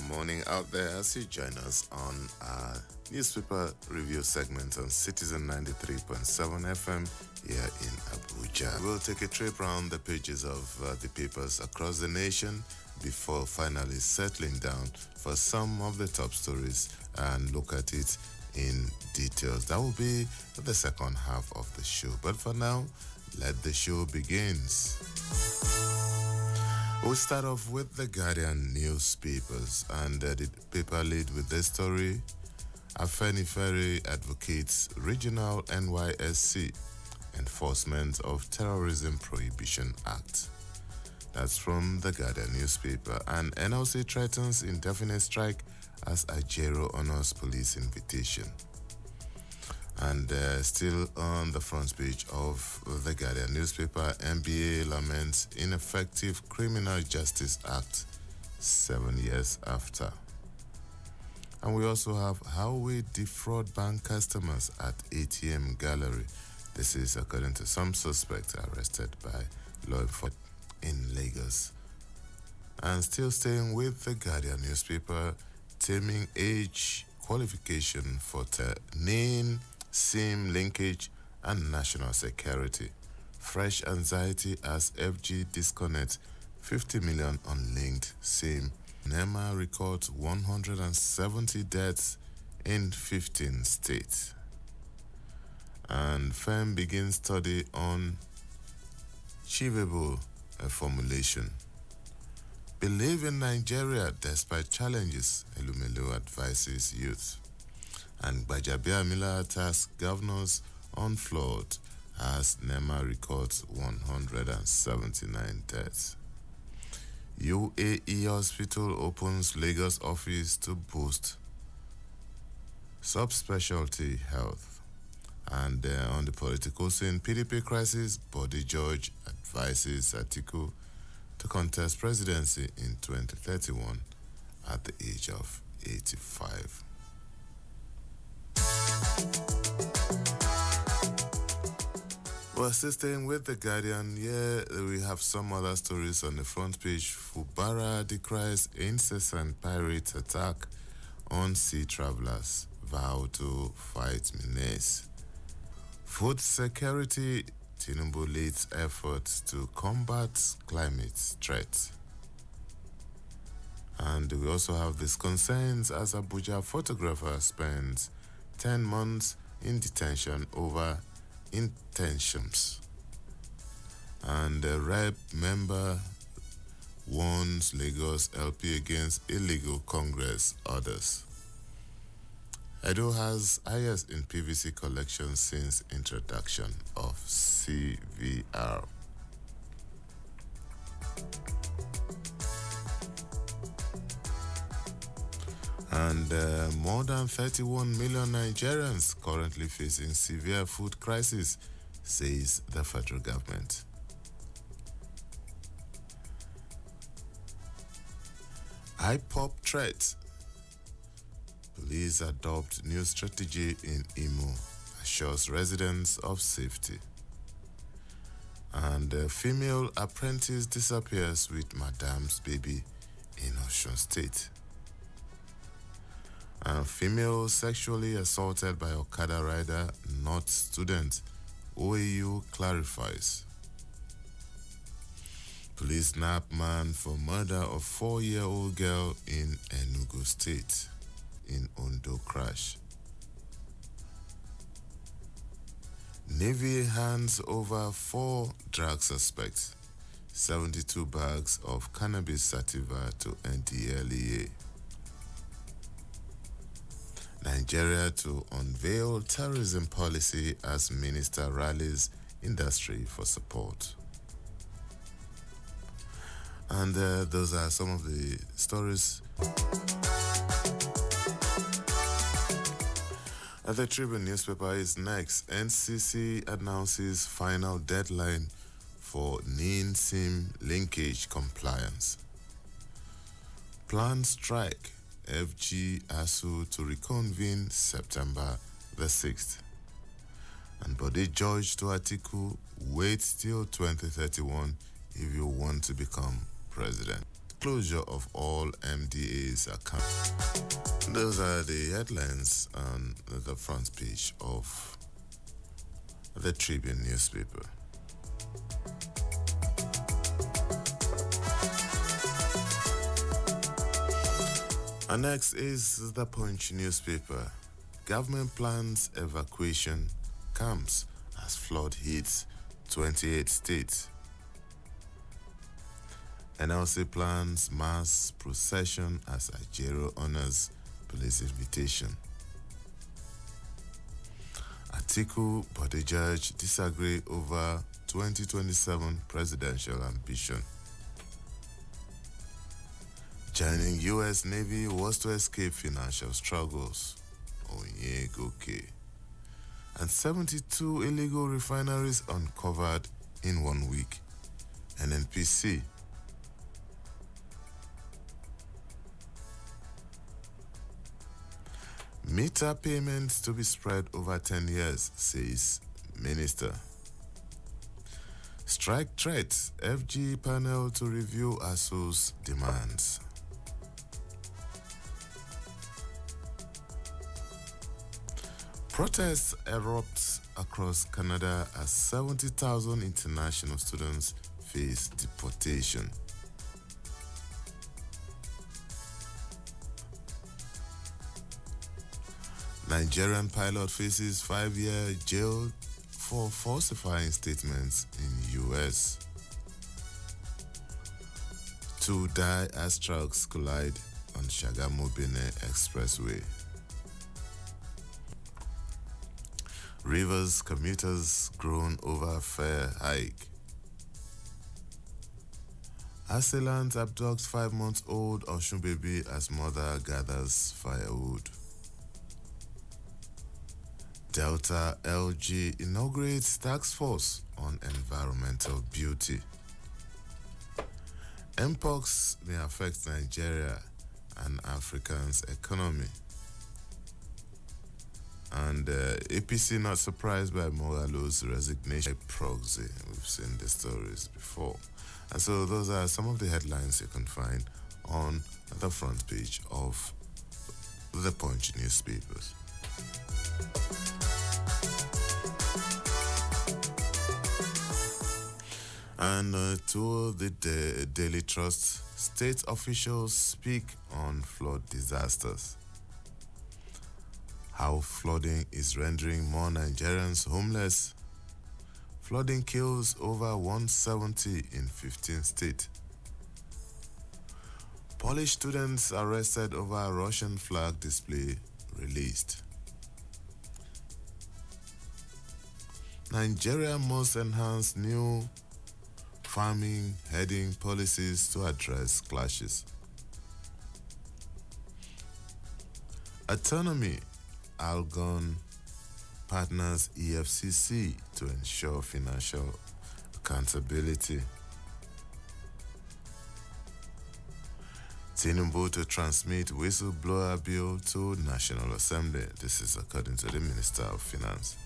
morning out there as you join us on our newspaper review segment on Citizen 93.7 FM here in Abuja. We'll take a trip around the pages of the papers across the nation before finally settling down for some of the top stories and look at it in details. That will be the second half of the show. But for now, let the show begins. We'll start off with the Guardian newspapers, and the paper lead with this story. Afenifere advocates regional NYSC enforcement of Terrorism Prohibition Act. That's from the Guardian newspaper. And NLC threatens indefinite strike as Ajero honors police invitation. And still on the front page of the Guardian newspaper, NBA laments ineffective Criminal Justice Act 7 years after. And we also have how we defraud bank customers at ATM gallery. This is according to some suspects arrested by law enforcement in Lagos. And still staying with the Guardian newspaper, taming age qualification for NIN, SIM linkage and national security. Fresh anxiety as FG disconnect 50 million unlinked SIM. NEMA records 170 deaths in 15 states. And firm begins study on achievable formulation. Believe in Nigeria despite challenges, Elumelu advises youth. And Gbajabiamila tasks governors on flood as NEMA records 179 deaths. UAE Hospital opens Lagos office to boost subspecialty health. And on the political scene, PDP crisis, Body George advises Atiku to contest presidency in 2031 at the age of 85. Well, still staying with the Guardian, we have some other stories on the front page. Fubara decries incessant pirate attack on sea travelers, vow to fight menace. Food security, Tinubu leads efforts to combat climate threat. And we also have these concerns as Abuja photographer spends 10 months in detention over intentions. And the REP member warns Lagos LP against illegal Congress orders. Edo has highest in PVC collection since introduction of CVR. And more than 31 million Nigerians currently facing severe food crisis, says the federal government. IPOP threat. Police adopt new strategy in Imo, assures residents of safety. And a female apprentice disappears with madam's baby in Osun State. A female sexually assaulted by Okada rider, not student. OAU clarifies. Police nab man for murder of 4-year-old girl in Enugu State in Ondo crash. Navy hands over 4 drug suspects, 72 bags of cannabis sativa to NDLEA. Nigeria to unveil terrorism policy as minister rallies industry for support. And those are some of the stories. The Tribune newspaper is next. NCC announces final deadline for NIN SIM linkage compliance. Planned strike. FG ASU to reconvene September the 6th. And Body George to Atiku, wait till 2031 if you want to become president. closure of all MDA's accounts. Those are the headlines on the front page of the Tribune newspaper. And next is the Punch newspaper. Government plans evacuation camps as flood hits 28 states. NLC plans mass procession as Ajero honors police invitation. Atiku Buttigieg disagree over 2027 presidential ambition. Joining U.S. Navy was to escape financial struggles. Onyegoke. And 72 illegal refineries uncovered in 1 week. NNPC. Meter payments to be spread over 10 years, says Minister. Strike threats, FG panel to review ASU's demands. Protests erupt across Canada as 70,000 international students face deportation. Nigerian pilot faces 5-year jail for falsifying statements in US. 2 die as trucks collide on Shagamu-Benin Expressway. Rivers commuters groan over fare hike. Assailant abducts 5-month-old Oshun baby as mother gathers firewood. Delta LG inaugurates task force on environmental beauty. Mpox may affect Nigeria and Africa's economy. And APC not surprised by Moghalu's resignation by proxy. We've seen the stories before. And so those are some of the headlines you can find on the front page of the Punch newspapers. And to the Daily Trust, state officials speak on flood disasters. How flooding is rendering more Nigerians homeless. Flooding kills over 170 in 15 states. Polish students arrested over Russian flag display released. Nigeria must enhance new farming heading policies to address clashes. Autonomy, Algon partners EFCC to ensure financial accountability. Tinubu to transmit whistleblower bill to National Assembly. This is according to the Minister of Finance.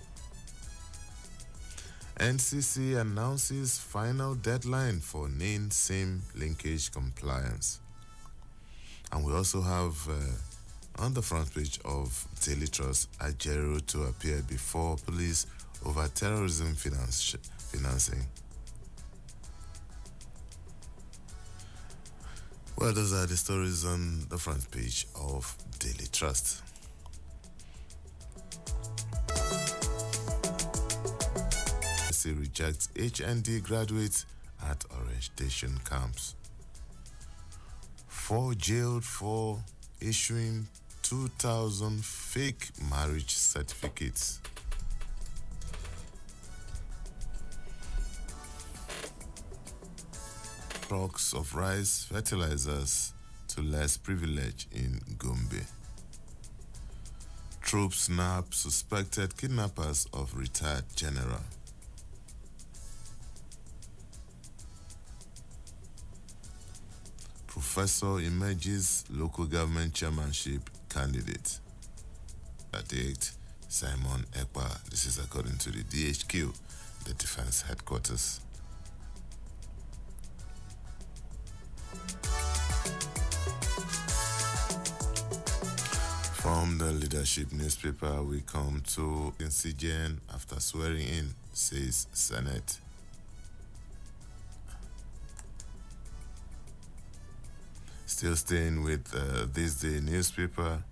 NCC announces final deadline for NIN-SIM linkage compliance. And we also have on the front page of Daily Trust, Ajero to appear before police over terrorism financing. Well, those are the stories on the front page of Daily Trust. Rejects HND graduates at orientation camps. 4 jailed for issuing 2,000 fake marriage certificates. Trucks of rice fertilizers to less privilege in Gombe. Troops nab suspected kidnappers of retired general. Professor emerges local government chairmanship candidate. Addict Simon Ekpa. This is according to the DHQ, the Defense Headquarters. From the leadership newspaper, we come to CJN after swearing in, says Senate. Still staying with this day newspaper,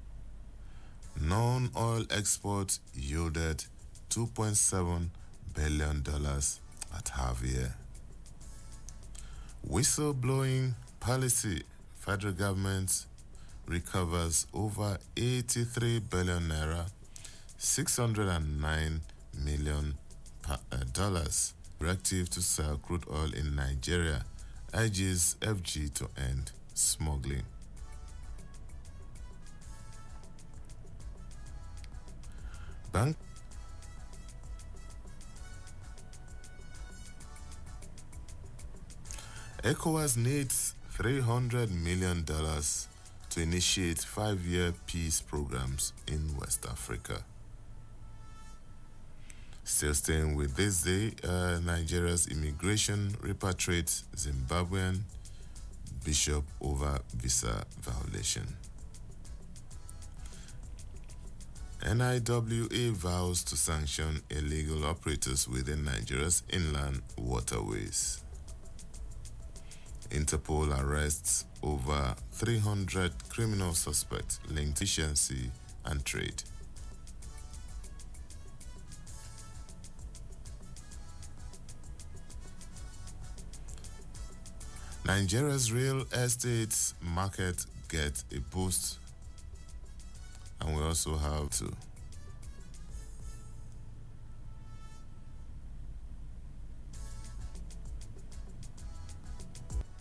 non-oil exports yielded $2.7 billion at half year. Whistleblowing policy, federal government recovers over 83 billion naira, $609 million directive to sell crude oil in Nigeria urges FG to end smuggling. Bank ECOWAS needs $300 million to initiate 5-year peace programs in West Africa. Still staying with this day, Nigeria's immigration repatriates Zimbabwean bishop over visa violation. NIWA vows to sanction illegal operators within Nigeria's inland waterways. Interpol arrests over 300 criminal suspects linked to efficiency and trade. Nigeria's real estate market gets a boost, and we also have to.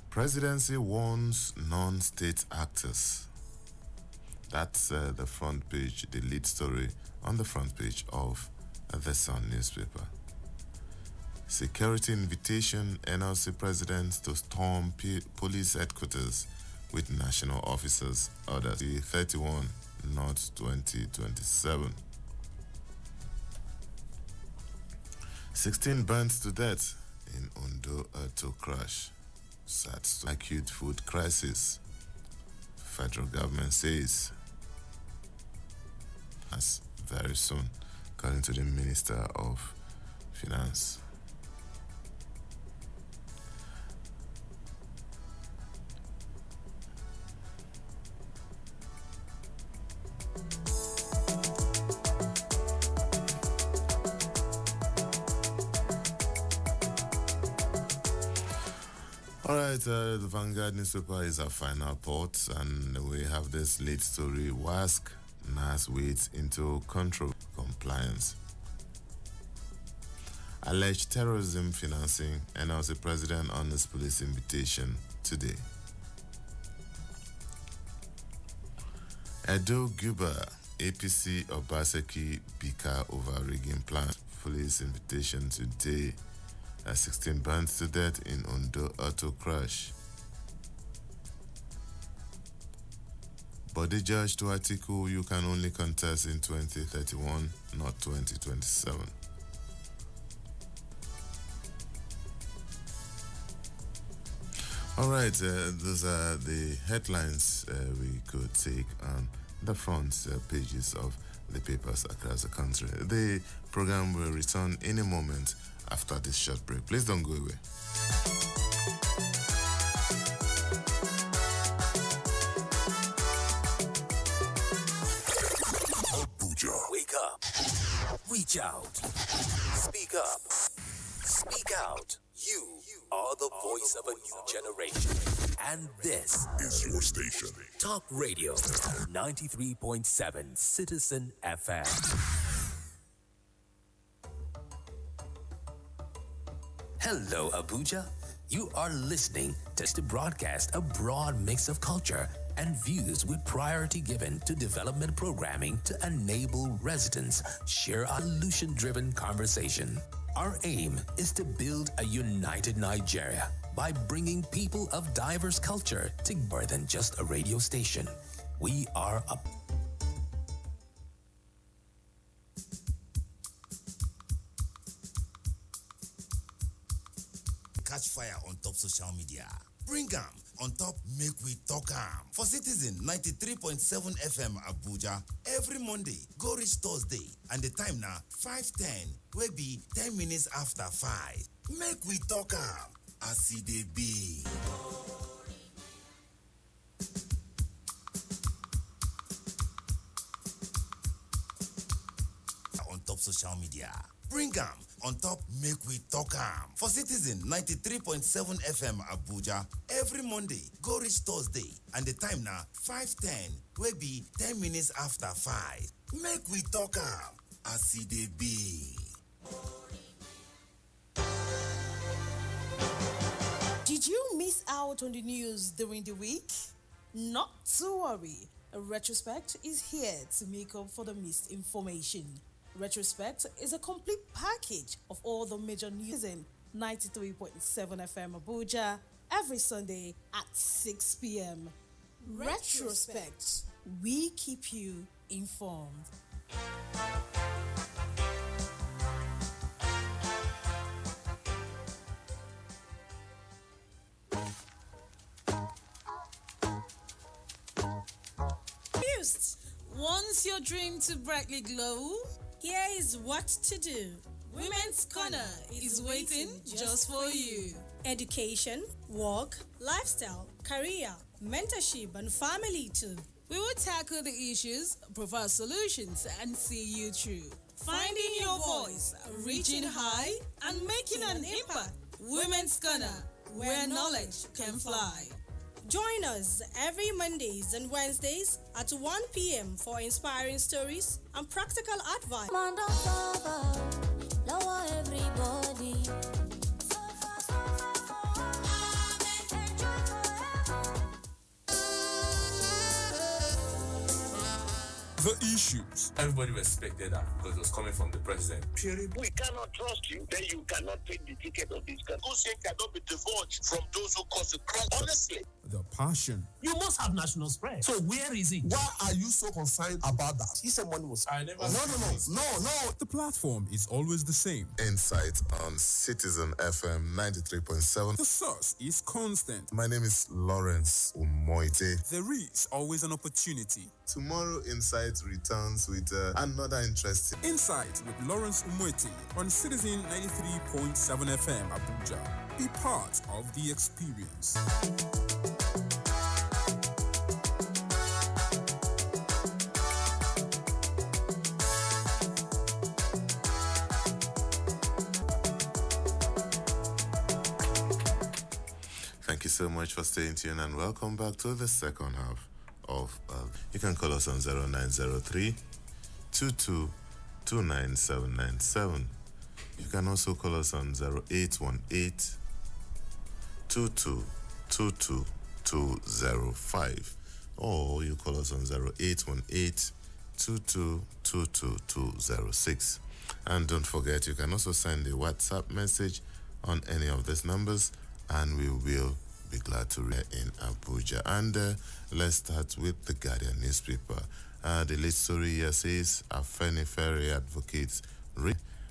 Presidency warns non-state actors. That's the front page, the lead story on the front page of the Sun newspaper. Security invitation, NLC president to storm police headquarters with national officers, orders 31, not 2027. 16 burnt to death in Ondo auto crash. Sad acute food crisis. Federal government says as very soon, according to the Minister of Finance. All right, the Vanguard newspaper is our final port, and we have this late story. WASC NAS waits into control compliance. Alleged terrorism financing, NLC president honors police invitation today. Edo Guba, APC Obaseki Bika over rigging plan. Police invitation today. 16 burned to death in Ondo auto crash. Body judge to article you can only contest in 2031, not 2027. All right, those are the headlines we could take on the front pages of the papers across the country. The program will return in a moment after this short break. Please don't go away. Abuja. Wake up. Reach out. Speak up. Speak out. You are the voice of a new generation. And this is your station. Talk Radio 93.7 Citizen FM. Hello, Abuja. You are listening to broadcast a broad mix of culture and views with priority given to development programming to enable residents share a solution-driven conversation. Our aim is to build a united Nigeria by bringing people of diverse culture to more than just a radio station. We are a catch fire on top social media. Bring 'em on top Make We Talk Am for Citizen 93.7 FM Abuja every Monday go reach Thursday and the time now 5:10 will be 10 minutes after 5. Make We Talk Am as e dey be. On top social media. Bring am on top Make We Talk Am for Citizen 93.7 FM Abuja every Monday go reach Thursday and the time now 5:10 will be 10 minutes after 5. Make We Talk Am as e dey be. Did you miss out on the news during the week? Not to worry. Retrospect is here to make up for the missed information. Retrospect is a complete package of all the major news in 93.7 FM Abuja every Sunday at 6 p.m. Retrospect. We keep you informed. Wants your dream to brightly glow? Here is what to do. Women's Corner is waiting just for you. Education, work, lifestyle, career, mentorship, and family too. We will tackle the issues, provide solutions, and see you through. Finding your voice, reaching high, and making an impact. Women's Corner, where knowledge can fly. Join us every Mondays and Wednesdays at 1 p.m. for inspiring stories and practical advice. Lower everybody. The issues. Everybody respected that because it was coming from the president. Period. We cannot trust you, then you cannot take the ticket of this country. Who cannot be divulged from those who cause the crime. Honestly. The passion. You must have national spread. So where is it? Why are you so concerned about that? He said money was. I never. No. The platform is always the same. Insight on Citizen FM 93.7. The source is constant. My name is Lawrence Umoite. There is always an opportunity. Tomorrow, Insight returns with another interesting Insight with Lawrence Umoite on Citizen 93.7 FM Abuja. Be part of the experience. Thank you so much for staying tuned and welcome back to the second half of you can call us on 0903 2229797. You can also call us on 0818 2222205 or you call us on 0818 2222206. And don't forget, you can also send a WhatsApp message on any of these numbers and we will be glad to read in Abuja. And let's start with the Guardian newspaper. The lead story here says Afenifere advocates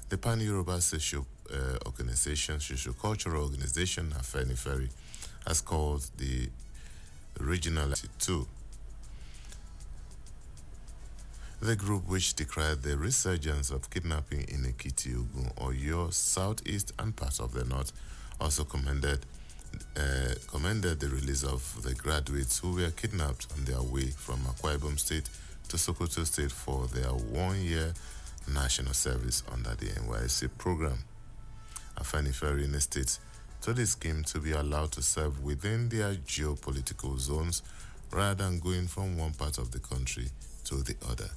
the Pan-Yoruba social cultural organization Afenifere has called the regional 2. The group, which decried the resurgence of kidnapping in Ekiti, Ogun, Oyo, southeast and parts of the north, also commended the release of the graduates who were kidnapped on their way from Akwa Ibom State to Sokoto State for their 1-year national service under the NYSC program. Afenifere states told the scheme to be allowed to serve within their geopolitical zones rather than going from one part of the country to the other.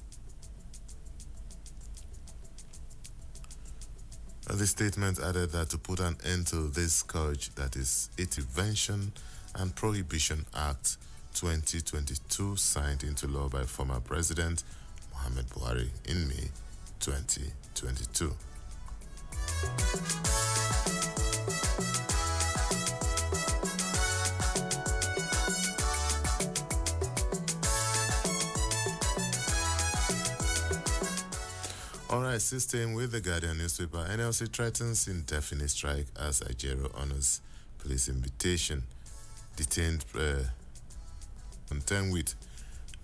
The statement added that to put an end to this scourge, that is Intervention and Prohibition Act 2022 signed into law by former President Muhammad Buhari in May 2022. All right, still staying with the Guardian newspaper. NLC threatens indefinite strike as Ajero honors police invitation. detained contend with.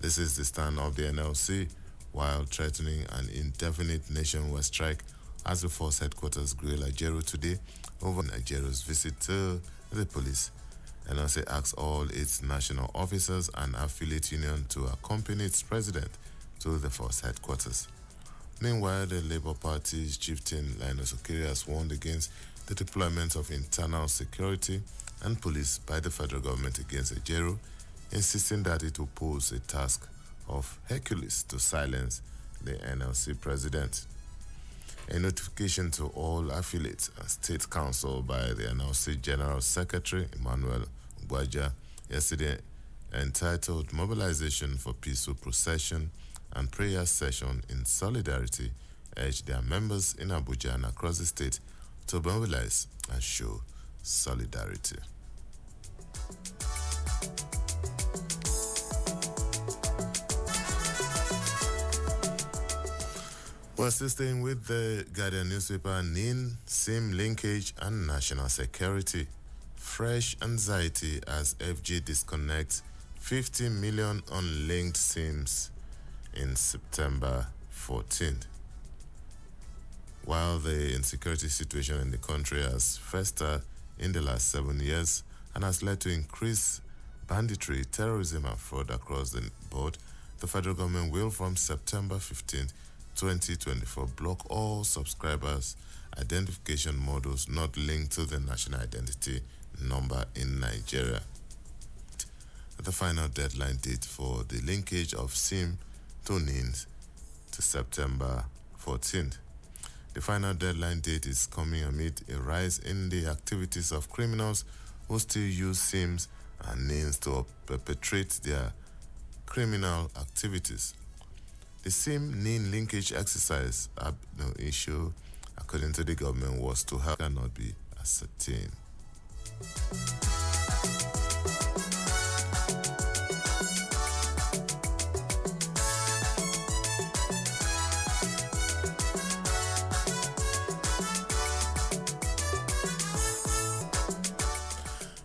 This is the stand of the NLC while threatening an indefinite nationwide strike as the force headquarters grill Ajero today over Ajero's visit to the police. NLC asks all its national officers and affiliate union to accompany its president to the force headquarters. Meanwhile, the Labour Party's chieftain Linus Okiri has warned against the deployment of internal security and police by the federal government against Ajero, insisting that it will pose a task of Hercules to silence the NLC president. A notification to all affiliates and state council by the NLC General Secretary Emmanuel Ugbaja yesterday entitled Mobilization for Peaceful Procession and Prayer Session in Solidarity urged their members in Abuja and across the state to mobilize and show solidarity. We're still staying with the Guardian newspaper. NIN, SIM linkage and national security. Fresh anxiety as FG disconnects 50 million unlinked SIMs in September 14th. While the insecurity situation in the country has festered in the last 7 years and has led to increased banditry, terrorism and fraud across the board, the federal government will from September 15th 2024 block all subscribers' identification models not linked to the national identity number in Nigeria. The final deadline date for the linkage of SIM to NINs to September 14th. The final deadline date is coming amid a rise in the activities of criminals who still use SIMs and NINs to perpetrate their criminal activities. The SIM-NIN linkage exercise, no issue, according to the government, was to have cannot be ascertained.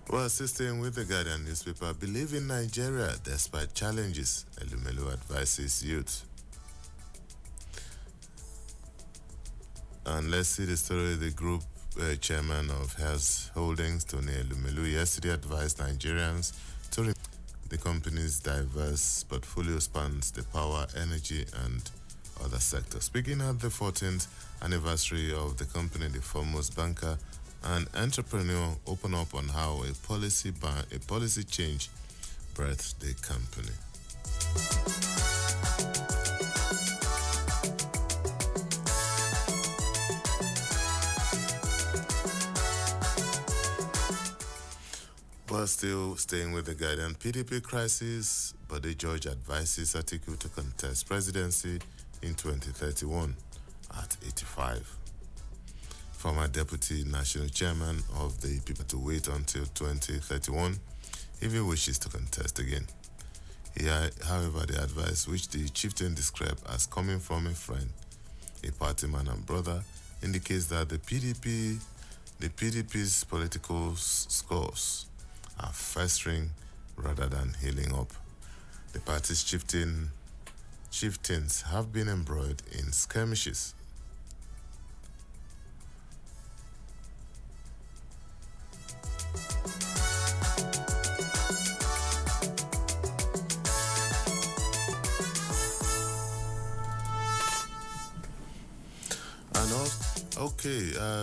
Well, assisting with the Guardian newspaper, believe in Nigeria despite challenges, Elumelu advises youth. And let's see the story. The group chairman of Health Holdings, Tony Elumelu, yesterday advised Nigerians to the company's diverse portfolio spans the power, energy, and other sectors. Speaking at the 14th anniversary of the company, the foremost banker and entrepreneur opened up on how a policy change birthed the company. But still staying with the Guardian, PDP crisis, Bode George advises Atiku to contest presidency in 2031 at 85. Former Deputy National Chairman of the people to wait until 2031 if he wishes to contest again. However, the advice which the chieftain described as coming from a friend, a party man and brother, indicates that the PDP's political scores are festering rather than healing up. The party's chieftains have been embroiled in skirmishes.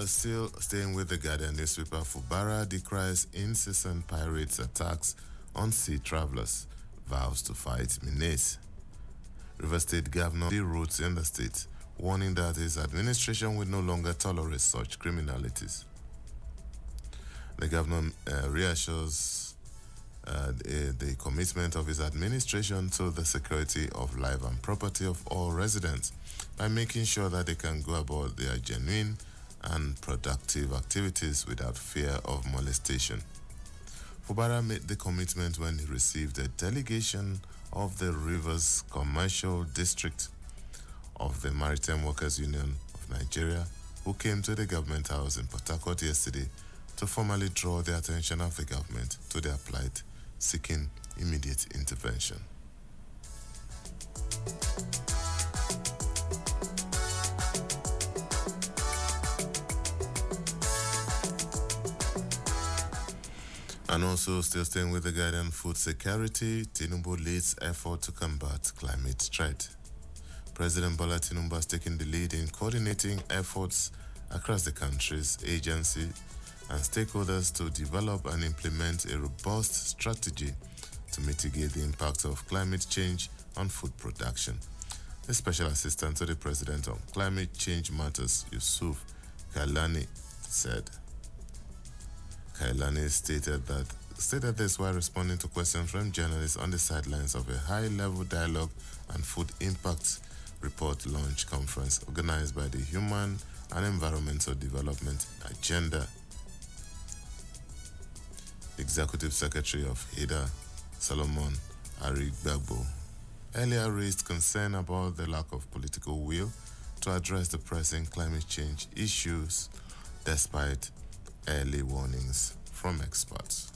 Still staying with the Guardian newspaper, Fubara decries incessant pirates attacks on sea travelers, vows to fight menace. River State Governor wrote in the state, warning that his administration will no longer tolerate such criminalities. The governor reassures the commitment of his administration to the security of life and property of all residents by making sure that they can go about their genuine and productive activities without fear of molestation. Fubara made the commitment when he received a delegation of the Rivers Commercial District of the Maritime Workers Union of Nigeria, who came to the government house in Port Harcourt yesterday to formally draw the attention of the government to their plight, seeking immediate intervention. And also, still staying with the Guardian, food security, Tinubu leads effort to combat climate threat. President Bola Tinubu has taken the lead in coordinating efforts across the country's agency and stakeholders to develop and implement a robust strategy to mitigate the impact of climate change on food production. The Special Assistant to the President on Climate Change Matters, Yusuf Kailani, said. Kailani stated this while responding to questions from journalists on the sidelines of a high-level dialogue and food impact report launch conference organized by the Human and Environmental Development Agenda. Executive Secretary of HIDA, Solomon Arigbagbo, earlier raised concern about the lack of political will to address the pressing climate change issues despite early warnings from experts.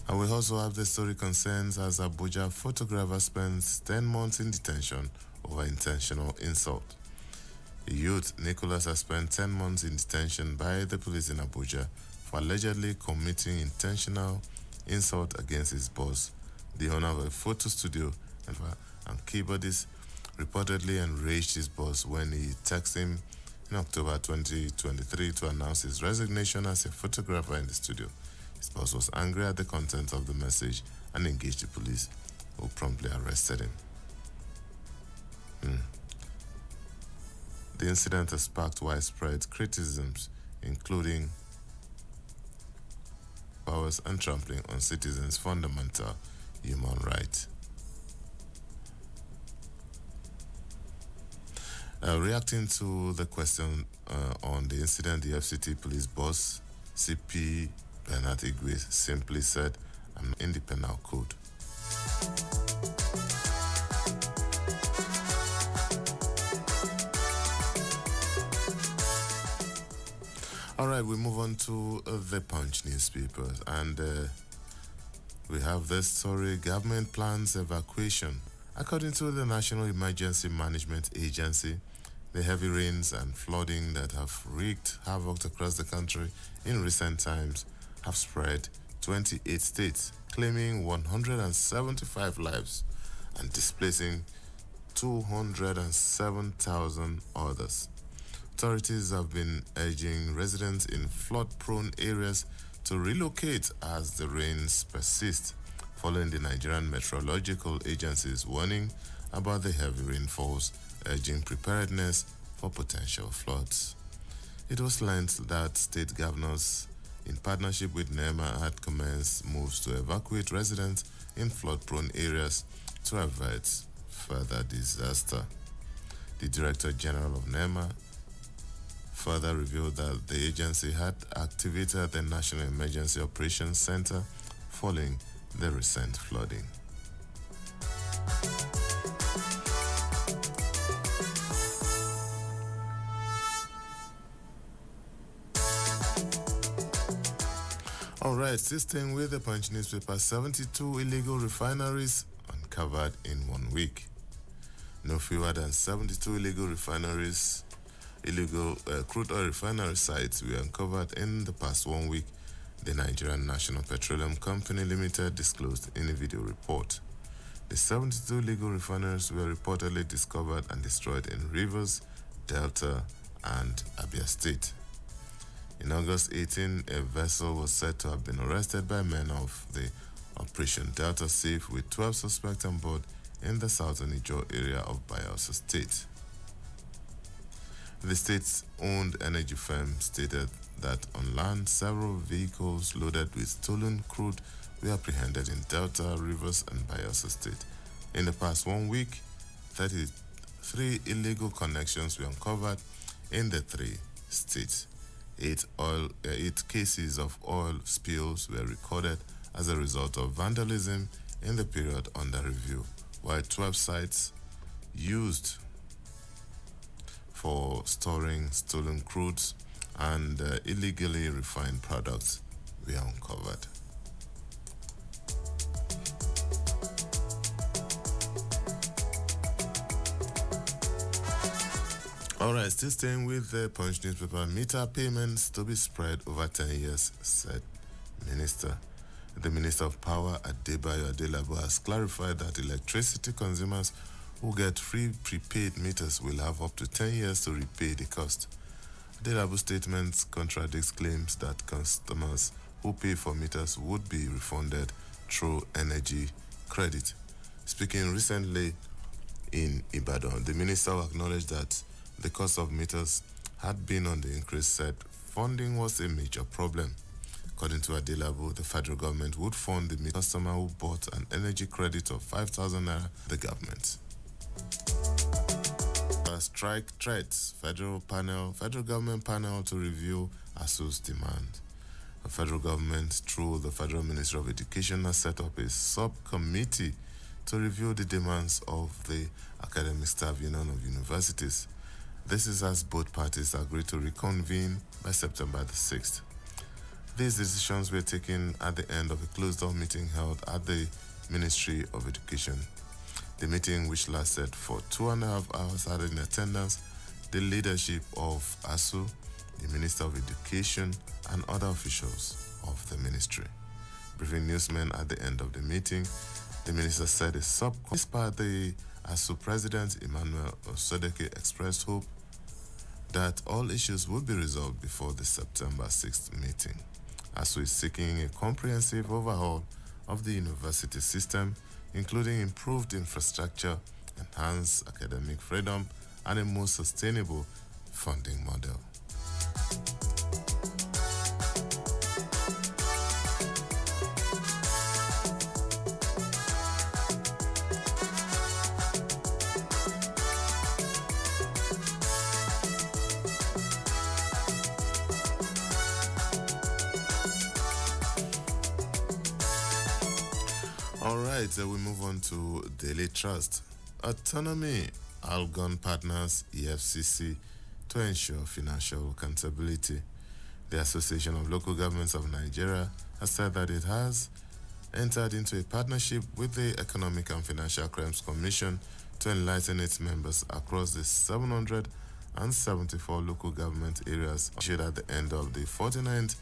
And we also have the story concerns as Abuja photographer spends 10 months in detention over intentional insult. The youth, Nicholas, has spent 10 months in detention by the police in Abuja for allegedly committing intentional insult against his boss, the owner of a photo studio, and keyboardist reportedly enraged his boss when he texted him in October 2023 to announce his resignation as a photographer in the studio. His boss was angry at the content of the message and engaged the police, who promptly arrested him. The incident has sparked widespread criticisms, including powers and trampling on citizens' fundamental human rights. Reacting to the question on the incident, the FCT police boss, CP Bernard Igwe, simply said, "I'm in the penal code." All right, we move on to the Punch newspaper, and we have this story: government plans evacuation. According to the National Emergency Management Agency, the heavy rains and flooding that have wreaked havoc across the country in recent times have spread 28 states, claiming 175 lives and displacing 207,000 others. Authorities have been urging residents in flood-prone areas to relocate as the rains persist, following the Nigerian Meteorological Agency's warning about the heavy rainfalls, urging preparedness for potential floods. It was learned that state governors, in partnership with NEMA, had commenced moves to evacuate residents in flood-prone areas to avert further disaster. The Director General of NEMA further revealed that the agency had activated the National Emergency Operations Center following the recent flooding. All right, staying with the Punch newspaper, 72 illegal refineries uncovered in 1 week. No fewer than 72 illegal crude oil refinery sites were uncovered in the past 1 week, the Nigerian National Petroleum Company Limited disclosed in a video report. The 72 illegal refineries were reportedly discovered and destroyed in Rivers, Delta, and Abia State. In August 18, a vessel was said to have been arrested by men of the Operation Delta Safe with 12 suspects on board in the southern Ijaw area of Bayelsa State. The state-owned energy firm stated that on land, several vehicles loaded with stolen crude were apprehended in Delta, Rivers, and Bayelsa State. In the past 1 week, 33 illegal connections were uncovered in the 3 states. 8 cases of oil spills were recorded as a result of vandalism in the period under review, while 12 sites used for storing stolen crudes and illegally refined products were uncovered. Alright, still staying with the Punch newspaper. Meter payments to be spread over 10 years, said Minister. The Minister of Power, Adebayo Adelabo, has clarified that electricity consumers who get free prepaid meters will have up to 10 years to repay the cost. Adelabo's statement contradicts claims that customers who pay for meters would be refunded through energy credit. Speaking recently in Ibadan, the minister acknowledged that the cost of meters had been on the increase, said funding was a major problem. According to Adelabo, the federal government would fund the customer who bought an energy credit of 5,000 naira, the government. Strike threats, federal government panel to review ASU's demand. The federal government, through the Federal Ministry of Education, has set up a subcommittee to review the demands of the Academic Staff Union of Universities. This is as both parties agreed to reconvene by September the 6th. These decisions were taken at the end of a closed-door meeting held at the Ministry of Education. The meeting, which lasted for 2.5 hours, had in attendance the leadership of ASU, the Minister of Education, and other officials of the ministry. Briefing newsmen at the end of the meeting, the minister said a subcommittee, the ASU President Emmanuel Osodeke expressed hope that all issues would be resolved before the September 6th meeting. ASU is seeking a comprehensive overhaul of the university system, including improved infrastructure, enhanced academic freedom, and a more sustainable funding model. Alright, we move on to Daily Trust. Autonomy, Algon Partners, EFCC, to ensure financial accountability. The Association of Local Governments of Nigeria has said that it has entered into a partnership with the Economic and Financial Crimes Commission to enlighten its members across the 774 local government areas issued at the end of the 49th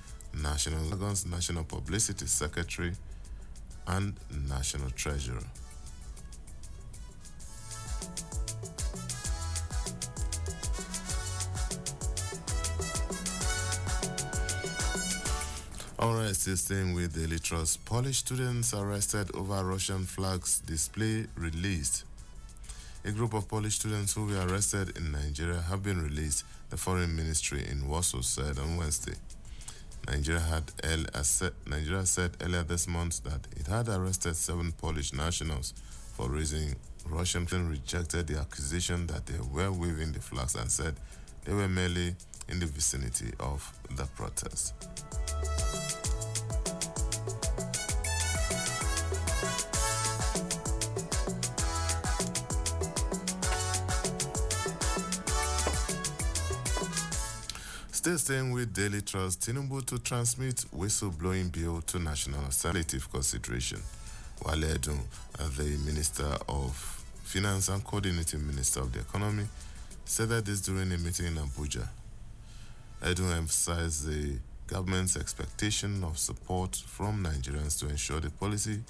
National Publicity Secretary and National Treasurer. Alright, still staying with Daily Trust. Polish students arrested over Russian flags display released. A group of Polish students who were arrested in Nigeria have been released, the Foreign Ministry in Warsaw said on Wednesday. Nigeria said earlier this month that it had arrested 7 Polish nationals for raising Russian flags, rejected the accusation that they were waving the flags and said they were merely in the vicinity of the protest. Still staying with Daily Trust, Tinubu to transmit whistleblowing bill to National Assembly consideration. Wale Edun, the Minister of Finance and Coordinating Minister of the Economy, said that this during a meeting in Abuja. Edun emphasized the government's expectation of support from Nigerians to ensure the policy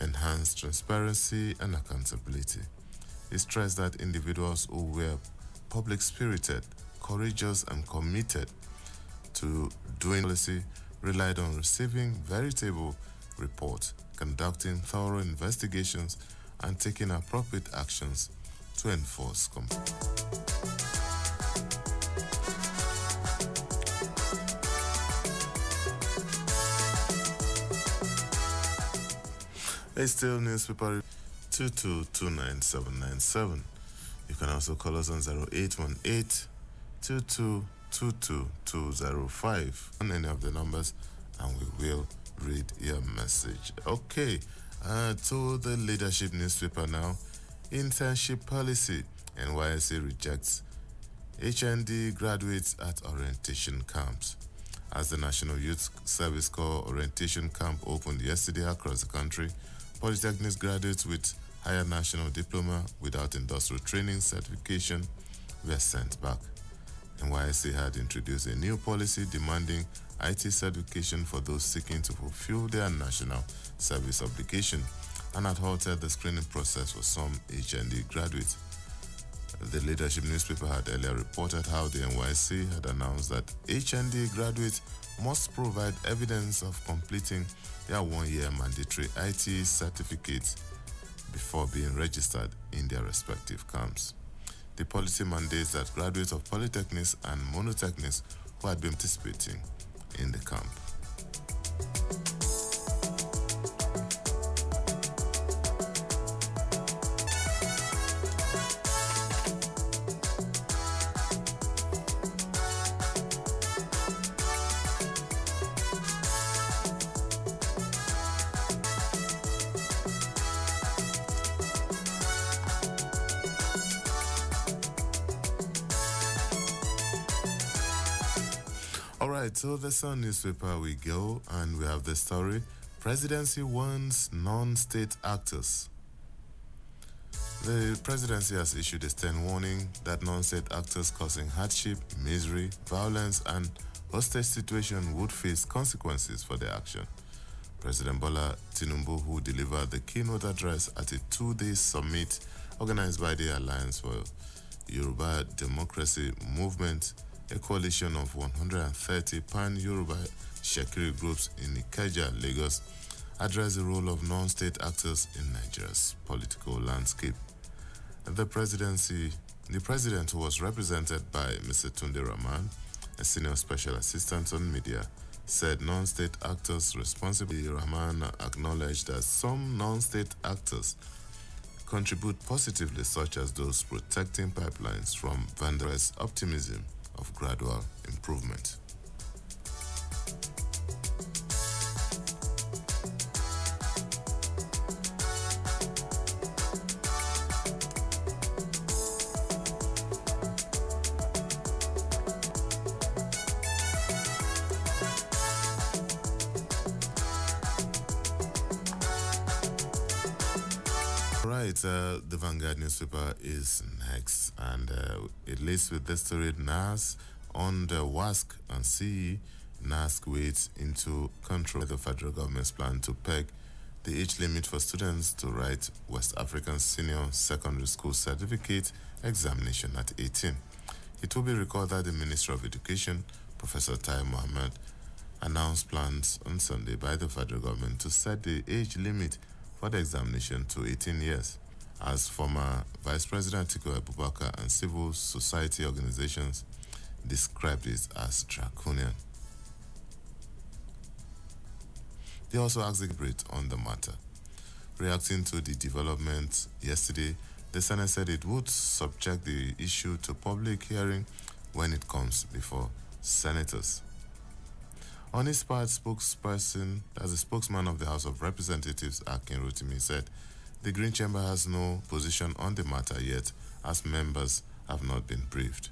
enhance transparency and accountability. He stressed that individuals who were public-spirited, courageous and committed to doing policy relied on receiving veritable reports, conducting thorough investigations, and taking appropriate actions to enforce compliance. It's still newspaper 22299797. You can also call us on 0818 2222205 on any of the numbers, and we will read your message. Okay, to the leadership newspaper now. Internship policy. NYSC rejects HND graduates at orientation camps. As the National Youth Service Corps orientation camp opened yesterday across the country, Polytechnics graduates with higher national diploma without industrial training certification were sent back. NYSC had introduced a new policy demanding IT certification for those seeking to fulfill their national service obligation and had halted the screening process for some HND graduates. The leadership newspaper had earlier reported how the NYSC had announced that HND graduates must provide evidence of completing their one-year mandatory IT certificates before being registered in their respective camps. The policy mandates that graduates of polytechnics and monotechnics who had been participating in the camp. Alright, so the Sun newspaper we go, and we have the story. Presidency warns non-state actors. The presidency has issued a stern warning that non-state actors causing hardship, misery, violence, and hostage situation would face consequences for their action. President Bola Tinubu, who delivered the keynote address at a two-day summit organized by the Alliance for Yoruba Democracy Movement, a coalition of 130 pan-Yoruba Shekiri groups in Ikeja, Lagos, addressed the role of non-state actors in Nigeria's political landscape. The president, who was represented by Mr. Tunde Rahman, a senior special assistant on media, said non-state actors responsible. Rahman acknowledged that some non-state actors contribute positively, such as those protecting pipelines from vandals. Optimism of gradual improvement. Right, the Vanguard newspaper is next, and it leads with this story. NAS on the WASC and CE. NASC waits into control the federal government's plan to peg the age limit for students to write West African Senior Secondary School Certificate examination at 18. It will be recalled that the Minister of Education, Professor Tai Mohammed, announced plans on Sunday by the federal government to set the age limit for the examination to 18 years. As former Vice President Atiku Abubakar and civil society organizations described it as draconian. They also asked the debate on the matter. Reacting to the development yesterday, the Senate said it would subject the issue to public hearing when it comes before senators. On his part, spokesman of the House of Representatives, Akin Rotimi, said the Green Chamber has no position on the matter yet, as members have not been briefed.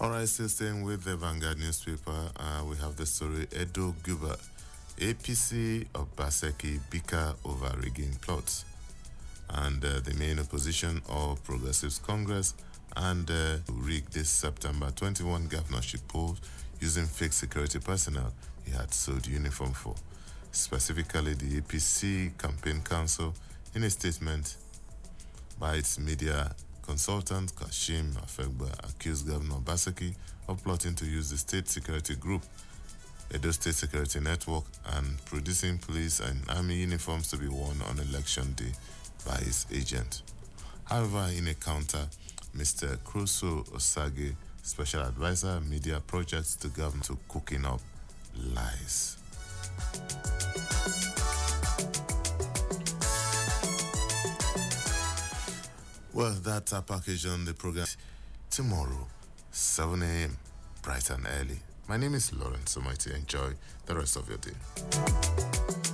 Alright, still staying with the Vanguard newspaper, we have the story Edo Guba, APC of Baseki Bika over rigging plots. And the main opposition of Progressives Congress and rigged this September 21 governorship polls using fake security personnel he had sold uniform for. Specifically, the APC Campaign Council, in a statement by its media consultant Kashim Afegba, accused Governor Baseki of plotting to use the state security group Edo State Security Network, and producing police and army uniforms to be worn on election day by his agent. However, in a counter, Mr. Kruso Osage, Special Advisor, Media Projects to Government, to cooking up lies. Well, that's our package on the program. Tomorrow, 7 a.m., bright and early. My name is Lawrence Somaiti. Enjoy the rest of your day.